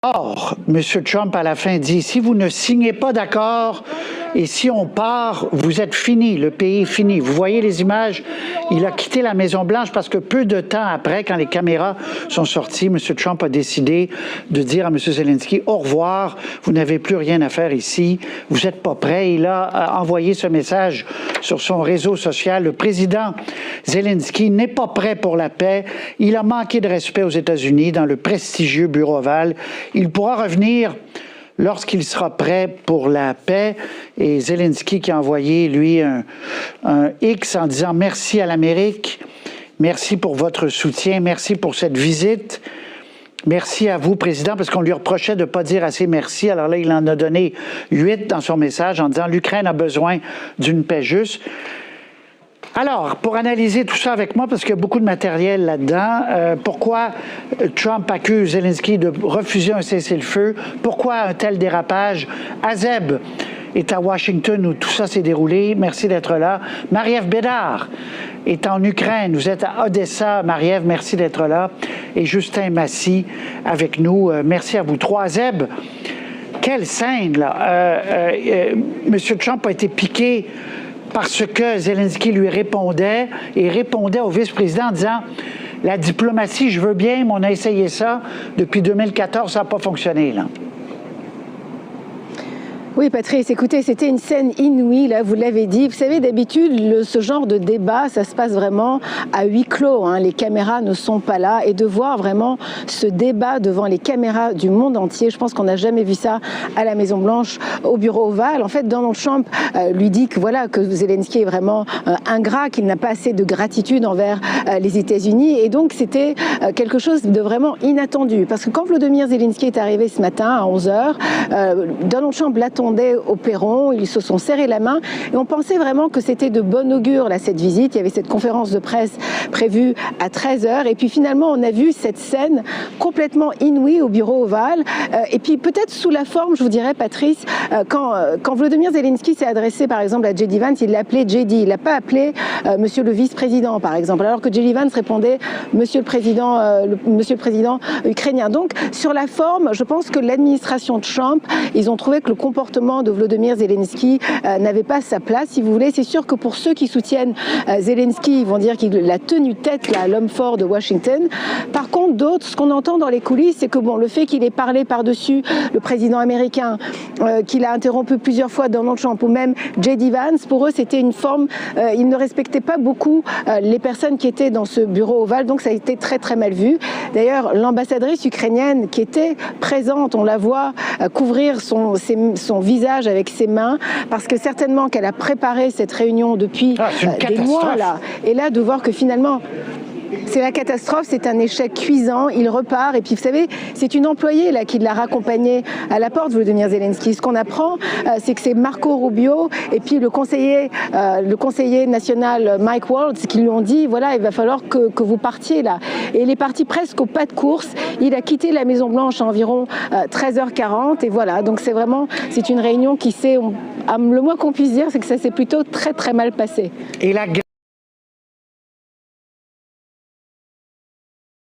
Or, M. Trump, à la fin, dit, si vous ne signez pas d'accord et si on part, vous êtes fini, le pays est fini. Vous voyez les images, il a quitté la Maison-Blanche parce que peu de temps après, quand les caméras sont sorties, M. Trump a décidé de dire à M. Zelensky, au revoir, vous n'avez plus rien à faire ici, vous n'êtes pas prêt. Il a envoyé ce message sur son réseau social. Le président Zelensky n'est pas prêt pour la paix. Il a manqué de respect aux États-Unis dans le prestigieux Bureau ovale. Il pourra revenir lorsqu'il sera prêt pour la paix. Et Zelensky qui a envoyé, lui, un X en disant « Merci à l'Amérique, merci pour votre soutien, merci pour cette visite, merci à vous, Président », parce qu'on lui reprochait de ne pas dire assez merci. Alors là, il en a donné 8 dans son message en disant « L'Ukraine a besoin d'une paix juste ». Alors, pour analyser tout ça avec moi, parce qu'il y a beaucoup de matériel là-dedans, pourquoi Trump accuse Zelensky de refuser un cessez-le-feu? Pourquoi un tel dérapage? Azeb est à Washington où tout ça s'est déroulé. Merci d'être là. Marie-Ève Bédard est en Ukraine. Vous êtes à Odessa. Marie-Ève, merci d'être là. Et Justin Massy avec nous. Merci à vous trois. Azeb, quelle scène, là! M. Trump a été piqué parce que Zelensky lui répondait et répondait au vice-président en disant « La diplomatie, je veux bien, mais on a essayé ça. Depuis 2014, ça n'a pas fonctionné. » là. Oui, Patrice, écoutez, c'était une scène inouïe, là, vous l'avez dit. Vous savez, d'habitude, ce genre de débat, ça se passe vraiment à huis clos. Hein. Les caméras ne sont pas là. Et de voir vraiment ce débat devant les caméras du monde entier, je pense qu'on n'a jamais vu ça à la Maison-Blanche, au bureau ovale. En fait, Donald Trump lui dit que, voilà, que Zelensky est vraiment ingrat, qu'il n'a pas assez de gratitude envers les États-Unis. Et donc, c'était quelque chose de vraiment inattendu. Parce que quand Volodymyr Zelensky est arrivé ce matin à 11h, Donald Trump l'attendait au perron, ils se sont serrés la main et on pensait vraiment que c'était de bon augure là, cette visite. Il y avait cette conférence de presse prévue à 13h et puis finalement on a vu cette scène complètement inouïe au bureau ovale et puis peut-être sous la forme, je vous dirais Patrice, quand Volodymyr Zelensky s'est adressé par exemple à J.D. Vance, il l'a appelé J.D., il l'a pas appelé Monsieur le vice-président par exemple, alors que J.D. Vance répondait Monsieur le président ukrainien. Donc sur la forme, je pense que l'administration Trump, ils ont trouvé que le comportement de Volodymyr Zelensky n'avait pas sa place, si vous voulez. C'est sûr que pour ceux qui soutiennent Zelensky, ils vont dire qu'il a tenu tête là, à l'homme fort de Washington. Par contre, d'autres, ce qu'on entend dans les coulisses, c'est que bon, le fait qu'il ait parlé par-dessus le président américain, qu'il a interrompu plusieurs fois Donald Trump ou même J.D. Vance, pour eux, c'était une forme, ils ne respectaient pas beaucoup les personnes qui étaient dans ce bureau ovale, donc ça a été très très mal vu. D'ailleurs, l'ambassadrice ukrainienne qui était présente, on la voit couvrir son visage avec ses mains, parce que certainement qu'elle a préparé cette réunion depuis des mois là. Et là, de voir que finalement, c'est la catastrophe, c'est un échec cuisant, il repart. Et puis, vous savez, c'est une employée là, qui l'a raccompagné à la porte, Volodymyr Zelensky. Ce qu'on apprend, c'est que c'est Marco Rubio et puis le conseiller national Mike Waltz qui lui ont dit, voilà, il va falloir que vous partiez là. Et il est parti presque au pas de course. Il a quitté la Maison-Blanche à environ 13h40. Et voilà, donc c'est une réunion qui s'est, le moins qu'on puisse dire, c'est que ça s'est plutôt très, très mal passé. Et la